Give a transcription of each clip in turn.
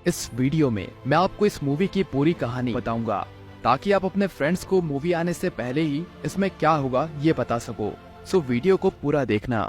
इस वीडियो में मैं आपको इस मूवी की पूरी कहानी बताऊंगा ताकि आप अपने फ्रेंड्स को मूवी आने से पहले ही इसमें क्या होगा ये बता सको। सो वीडियो को पूरा देखना।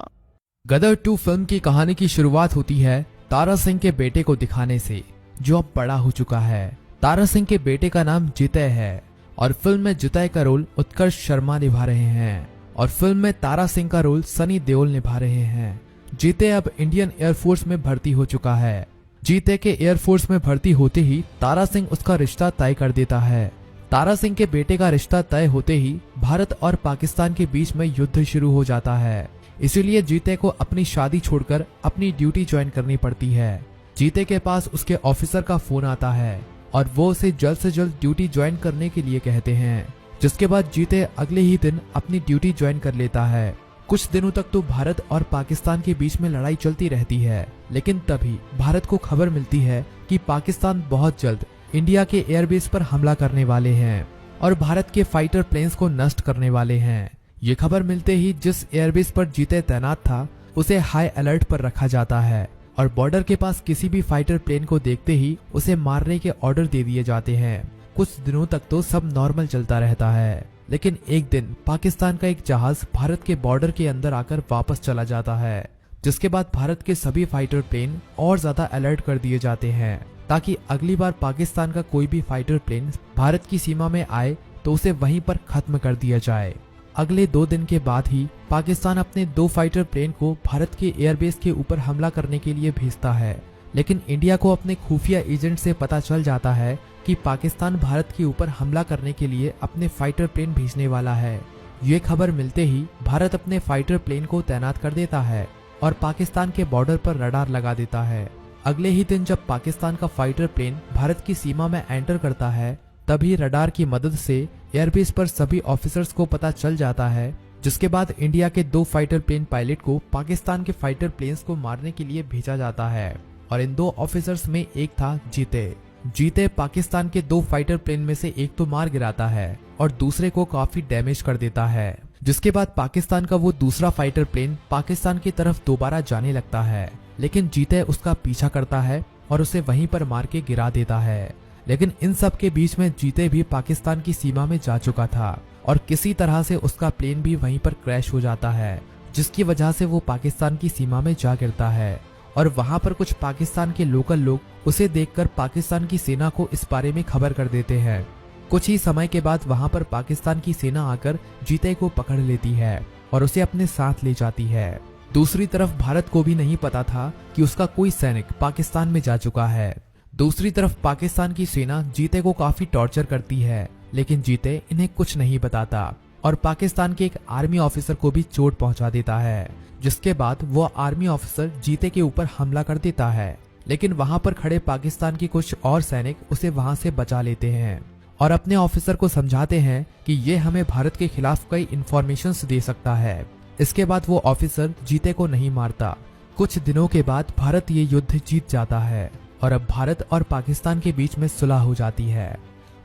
गदर 2 फिल्म की कहानी की शुरुआत होती है तारा सिंह के बेटे को दिखाने से, जो अब बड़ा हो चुका है। तारा सिंह के बेटे का नाम जितय है और फिल्म में जितय का रोल उत्कर्ष शर्मा निभा रहे हैं और फिल्म में तारा सिंह का रोल सनी देओल निभा रहे हैं। जितय अब इंडियन एयरफोर्स में भर्ती हो चुका है। जितय के एयरफोर्स में भर्ती होते ही तारा सिंह उसका रिश्ता तय कर देता है। तारा सिंह के बेटे का रिश्ता तय होते ही भारत और पाकिस्तान के बीच में युद्ध शुरू हो जाता है। इसीलिए जितय को अपनी शादी छोड़कर अपनी ड्यूटी ज्वाइन करनी पड़ती है। जितय के पास उसके ऑफिसर का फोन आता है और वो उसे जल्द से जल्द ड्यूटी ज्वाइन करने के लिए कहते हैं, जिसके बाद जितय अगले ही दिन अपनी ड्यूटी ज्वाइन कर लेता है। कुछ दिनों तक तो भारत और पाकिस्तान के बीच में लड़ाई चलती रहती है, लेकिन तभी भारत को खबर मिलती है कि पाकिस्तान बहुत जल्द इंडिया के एयरबेस पर हमला करने वाले हैं और भारत के फाइटर प्लेन्स को नष्ट करने वाले हैं। ये खबर मिलते ही जिस एयरबेस पर जितय तैनात था उसे हाई अलर्ट पर रखा जाता है और बॉर्डर के पास किसी भी फाइटर प्लेन को देखते ही उसे मारने के ऑर्डर दे दिए जाते हैं। कुछ दिनों तक तो सब नॉर्मल चलता रहता है, लेकिन एक दिन पाकिस्तान का एक जहाज भारत के बॉर्डर के अंदर आकर वापस चला जाता है, जिसके बाद भारत के सभी फाइटर प्लेन और ज्यादा अलर्ट कर दिए जाते हैं ताकि अगली बार पाकिस्तान का कोई भी फाइटर प्लेन भारत की सीमा में आए तो उसे वहीं पर खत्म कर दिया जाए। अगले 2 दिन के बाद ही पाकिस्तान अपने 2 फाइटर प्लेन को भारत के एयरबेस के ऊपर हमला करने के लिए भेजता है, लेकिन इंडिया को अपने खुफिया एजेंट से पता चल जाता है कि पाकिस्तान भारत के ऊपर हमला करने के लिए अपने फाइटर प्लेन भेजने वाला है। ये खबर मिलते ही भारत अपने फाइटर प्लेन को तैनात कर देता है और पाकिस्तान के बॉर्डर पर रडार लगा देता है। अगले ही दिन जब पाकिस्तान का फाइटर प्लेन भारत की सीमा में एंटर करता है, तभी रडार की मदद से एयरबेस पर सभी ऑफिसर्स को पता चल जाता है, जिसके बाद इंडिया के 2 फाइटर प्लेन पायलट को पाकिस्तान के फाइटर प्लेन्स को मारने के लिए भेजा जाता है और इन 2 ऑफिसर्स में एक था जितय। जितय पाकिस्तान के 2 फाइटर प्लेन में से एक तो मार गिराता है और दूसरे को काफी डैमेज कर देता है, जिसके बाद पाकिस्तान का वो दूसरा फाइटर प्लेन पाकिस्तान की तरफ दोबारा जाने लगता है, लेकिन जितय उसका पीछा करता है और उसे वहीं पर मार के गिरा देता है। लेकिन इन सब के बीच में जितय भी पाकिस्तान की सीमा में जा चुका था और किसी तरह से उसका प्लेन भी वहीं पर क्रैश हो जाता है, जिसकी वजह से वो पाकिस्तान की सीमा में जा गिरता है और वहां पर कुछ पाकिस्तान के लोकल लोग उसे देखकर पाकिस्तान की सेना को इस बारे में खबर कर देते हैं। कुछ ही समय के बाद वहां पर पाकिस्तान की सेना आकर जितय को पकड़ लेती है और उसे अपने साथ ले जाती है। दूसरी तरफ भारत को भी नहीं पता था कि उसका कोई सैनिक पाकिस्तान में जा चुका है। दूसरी तरफ पाकिस्तान की सेना जितय को काफी टॉर्चर करती है, लेकिन जितय इन्हें कुछ नहीं बताता और पाकिस्तान के एक आर्मी ऑफिसर को भी चोट पहुंचा देता है, जिसके बाद वो आर्मी ऑफिसर जितय के ऊपर हमला कर देता है। लेकिन वहां पर खड़े पाकिस्तान के कुछ और सैनिक उसे वहां से बचा लेते हैं और अपने ऑफिसर को समझाते हैं कि ये हमें भारत के खिलाफ कई इंफॉर्मेशंस दे सकता है। इसके बाद वो ऑफिसर जितय को नहीं मारता। कुछ दिनों के बाद भारत ये युद्ध जीत जाता है और अब भारत और पाकिस्तान के बीच में सुलह हो जाती है,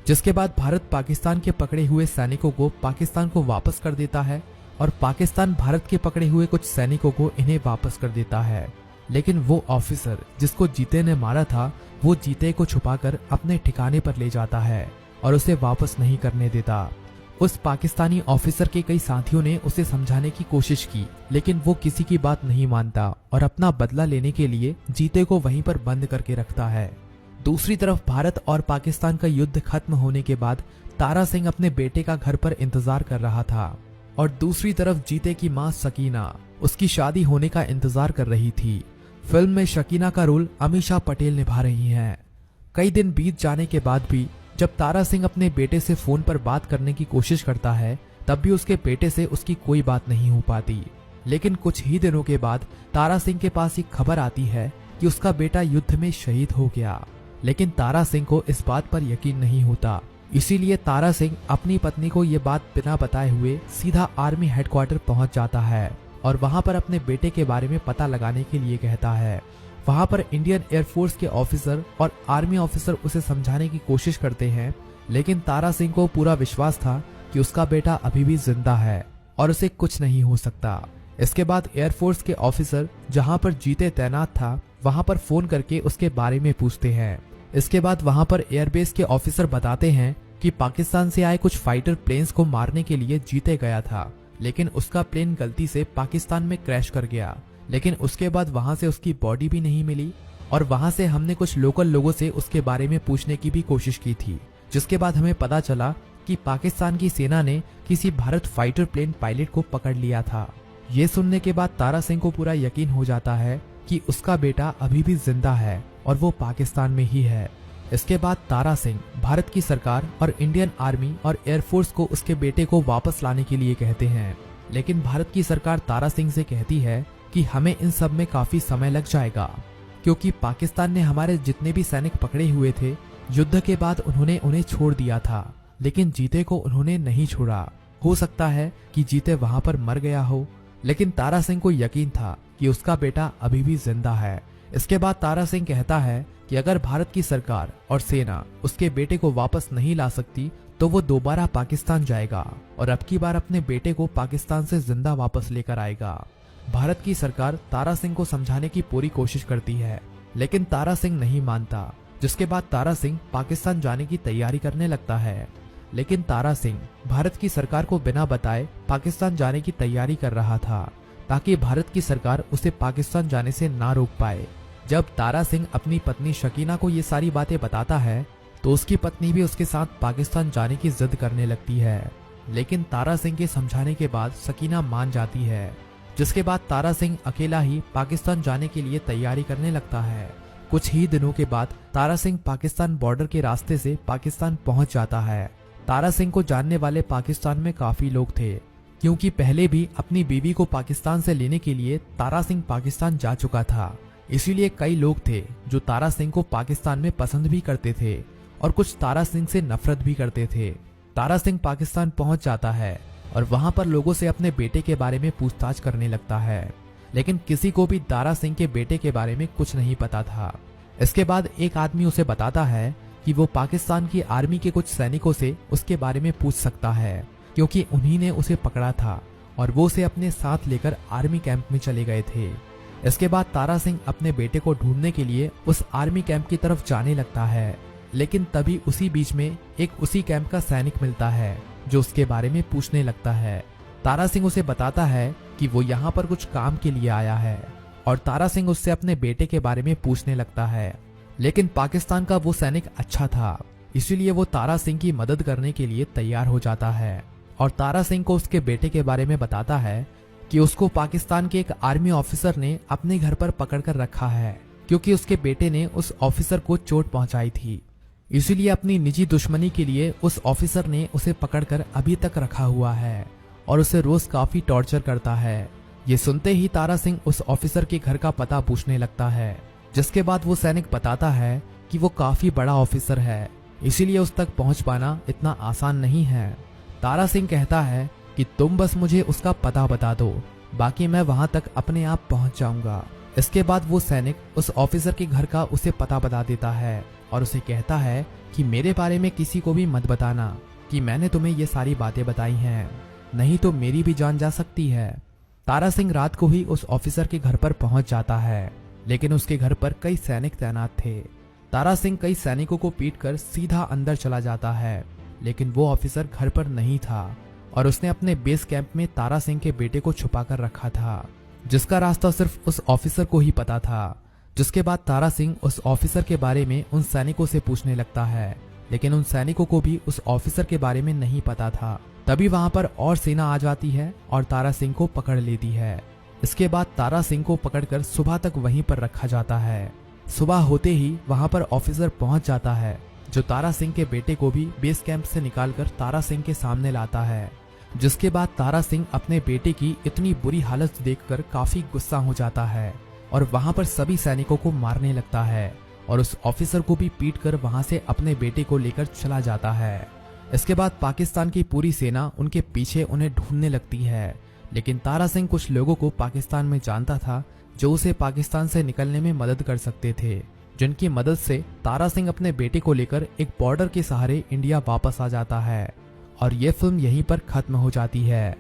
जिसके बाद भारत पाकिस्तान के पकड़े हुए सैनिकों को पाकिस्तान को वापस कर देता है और पाकिस्तान भारत के पकड़े हुए कुछ सैनिकों को इन्हें वापस कर देता है। लेकिन वो ऑफिसर जिसको जितय ने मारा था, वो जितय को छुपाकर अपने ठिकाने पर ले जाता है और उसे वापस नहीं करने देता। उस पाकिस्तानी ऑफिसर के कई साथियों ने उसे समझाने की कोशिश की, लेकिन वो किसी की बात नहीं मानता और अपना बदला लेने के लिए जितय को वहीं पर बंद करके रखता है। दूसरी तरफ भारत और पाकिस्तान का युद्ध खत्म होने के बाद तारा सिंह अपने बेटे का घर पर इंतजार कर रहा था और दूसरी तरफ जितय की मां शकीना उसकी शादी होने का इंतजार कर रही थी। फिल्म में शकीना का रोल अमीषा पटेल निभा रही हैं। कई दिन बीत जाने के बाद भी जब तारा सिंह अपने बेटे से फोन पर बात करने की कोशिश करता है, तब भी उसके बेटे से उसकी कोई बात नहीं हो पाती। लेकिन कुछ ही दिनों के बाद तारा सिंह के पास एक खबर आती है कि उसका बेटा युद्ध में शहीद हो गया, लेकिन तारा सिंह को इस बात पर यकीन नहीं होता। इसीलिए तारा सिंह अपनी पत्नी को ये बात बिना बताए हुए सीधा आर्मी हेडक्वार्टर पहुंच जाता है और वहां पर अपने बेटे के बारे में पता लगाने के लिए कहता है। वहां पर इंडियन एयरफोर्स के ऑफिसर और आर्मी ऑफिसर उसे समझाने की कोशिश करते हैं, लेकिन तारा सिंह को पूरा विश्वास था कि उसका बेटा अभी भी जिंदा है और उसे कुछ नहीं हो सकता। इसके बाद एयरफोर्स के ऑफिसर जहां पर जितय तैनात था, वहां पर फोन करके उसके बारे में पूछते हैं। इसके बाद वहां पर एयरबेस के ऑफिसर बताते हैं कि पाकिस्तान से आए कुछ फाइटर प्लेन्स को मारने के लिए जीते गया था, लेकिन उसका प्लेन गलती से पाकिस्तान में क्रैश कर गया। लेकिन उसके बाद वहां से उसकी बॉडी भी नहीं मिली और वहां से हमने कुछ लोकल लोगों से उसके बारे में पूछने की भी कोशिश की थी, जिसके बाद हमें पता चला कि पाकिस्तान की सेना ने किसी भारत फाइटर प्लेन पायलट को पकड़ लिया था। ये सुनने के बाद तारा सिंह को पूरा यकीन हो जाता है कि उसका बेटा अभी भी जिंदा है और वो पाकिस्तान में ही है। इसके बाद तारा सिंह भारत की सरकार और इंडियन आर्मी और एयरफोर्स को उसके बेटे को वापस लाने के लिए कहते हैं, लेकिन भारत की सरकार तारा सिंह से कहती है कि हमें इन सब में काफी समय लग जाएगा, क्योंकि पाकिस्तान ने हमारे जितने भी सैनिक पकड़े हुए थे युद्ध के बाद उन्होंने उन्हें छोड़ दिया था, लेकिन जीते को उन्होंने नहीं छोड़ा। हो सकता है कि जीते वहां पर मर गया हो, लेकिन तारा सिंह को यकीन था कि उसका बेटा अभी भी जिंदा है। इसके बाद तारा सिंह कहता है कि अगर भारत की सरकार और सेना उसके बेटे को वापस नहीं ला सकती तो वो दोबारा पाकिस्तान जाएगा और अब की बार अपने बेटे को पाकिस्तान से जिंदा वापस लेकर आएगा। भारत की सरकार तारा सिंह को समझाने की पूरी कोशिश करती है, लेकिन तारा सिंह नहीं मानता, जिसके बाद तारा सिंह पाकिस्तान जाने की तैयारी करने लगता है। लेकिन तारा सिंह भारत की सरकार को बिना बताए पाकिस्तान जाने की तैयारी कर रहा था, ताकि भारत की सरकार उसे पाकिस्तान जाने से ना रोक पाए। जब तारा सिंह अपनी पत्नी शकीना को ये सारी बातें बताता है तो उसकी पत्नी भी उसके साथ पाकिस्तान जाने की जिद करने लगती है, लेकिन तारा सिंह के समझाने के बाद शकीना मान जाती है, जिसके बाद तारा सिंह अकेला ही पाकिस्तान जाने के लिए तैयारी करने लगता है। कुछ ही दिनों के बाद तारा सिंह पाकिस्तान बॉर्डर के रास्ते से पाकिस्तान पहुंच जाता है। तारा सिंह को जानने वाले पाकिस्तान में काफी लोग थे, क्योंकि पहले भी अपनी बीवी को पाकिस्तान से लेने के लिए तारा सिंह पाकिस्तान जा चुका था। इसीलिए कई लोग थे जो तारा सिंह को पाकिस्तान में पसंद भी करते थे और कुछ तारा सिंह से नफरत भी करते थे। तारा सिंह पाकिस्तान पहुंच जाता है और वहां पर लोगों से अपने बेटे के बारे में पूछताछ करने लगता है, लेकिन किसी को भी तारा सिंह के बेटे के बारे में कुछ नहीं पता था। इसके बाद एक आदमी उसे बताता है कि वो पाकिस्तान की आर्मी के कुछ सैनिकों से उसके बारे में पूछ सकता है, क्योंकि उन्हीं ने उसे पकड़ा था और वो उसे अपने साथ लेकर आर्मी कैंप में चले गए थे। इसके बाद तारा सिंह अपने बेटे को ढूंढने के लिए उस आर्मी कैंप की तरफ जाने लगता है, लेकिन तभी उसी बीच में एक उसी कैंप का सैनिक मिलता है जो उसके बारे में पूछने लगता है। तारा सिंह उसे बताता है कि वो यहाँ पर कुछ काम के लिए आया है और तारा सिंह उससे अपने बेटे के बारे में पूछने लगता है, लेकिन पाकिस्तान का वो सैनिक अच्छा था, इसीलिए वो तारा सिंह की मदद करने के लिए तैयार हो जाता है और तारा सिंह को उसके बेटे के बारे में बताता है कि उसको पाकिस्तान के एक आर्मी ऑफिसर ने अपने घर पर पकड़कर रखा है, क्योंकि उसके बेटे ने उस ऑफिसर को चोट पहुंचाई थी। इसीलिए अपनी निजी दुश्मनी के लिए उस ऑफिसर ने उसे पकड़कर अभी तक रखा हुआ है और उसे रोज काफी टॉर्चर करता है। ये सुनते ही तारा सिंह उस ऑफिसर के घर का पता पूछने लगता है, जिसके बाद वो सैनिक बताता है कि वो काफी बड़ा ऑफिसर है, इसीलिए उस तक पहुंच पाना इतना आसान नहीं है। तारा सिंह कहता है कि तुम बस मुझे उसका पता बता दो, बाकी मैं वहां तक अपने आप पहुंच जाऊंगा। इसके बाद वो सैनिक उस ऑफिसर के घर का उसे पता बता देता है और उसे कहता है कि मेरे बारे में किसी को भी मत बताना कि मैंने तुम्हें ये सारी बातें बताई हैं, नहीं तो मेरी भी जान जा सकती है। तारा सिंह रात को ही उस ऑफिसर के घर पर पहुंच जाता है, लेकिन उसके घर पर कई सैनिक तैनात थे। तारा सिंह कई सैनिकों को पीटकर सीधा अंदर चला जाता है, लेकिन वो ऑफिसर घर पर नहीं था और उसने अपने बेस कैंप में तारा सिंह के बेटे को छुपा कर रखा था, जिसका रास्ता सिर्फ उस ऑफिसर को ही पता था। जिसके बाद तारा सिंह उस ऑफिसर के बारे में उन सैनिकों से पूछने लगता है, लेकिन उन सैनिकों को भी उस ऑफिसर के बारे में नहीं पता था। तभी वहां पर और सेना आ जाती है और तारा सिंह को पकड़ लेती है। इसके बाद तारा सिंह को पकड़कर सुबह तक वहीं पर रखा जाता है। सुबह होते ही वहां पर ऑफिसर पहुंच जाता है, जो तारा सिंह के बेटे को भी बेस कैंप से निकालकर तारा सिंह के सामने लाता है। जिसके बाद तारा सिंह अपने बेटे की इतनी बुरी हालत देखकर काफी गुस्सा हो जाता है और वहां पर सभी सैनिकों को मारने लगता है और उस ऑफिसर को भी पीटकर वहां से अपने बेटे को लेकर चला जाता है। इसके बाद पाकिस्तान की पूरी सेना उनके पीछे उन्हें ढूंढने लगती है, लेकिन तारा सिंह कुछ लोगों को पाकिस्तान में जानता था जो उसे पाकिस्तान से निकलने में मदद कर सकते थे, जिनकी मदद से तारा सिंह अपने बेटे को लेकर एक बॉर्डर के सहारे इंडिया वापस आ जाता है। और ये फिल्म यहीं पर खत्म हो जाती है।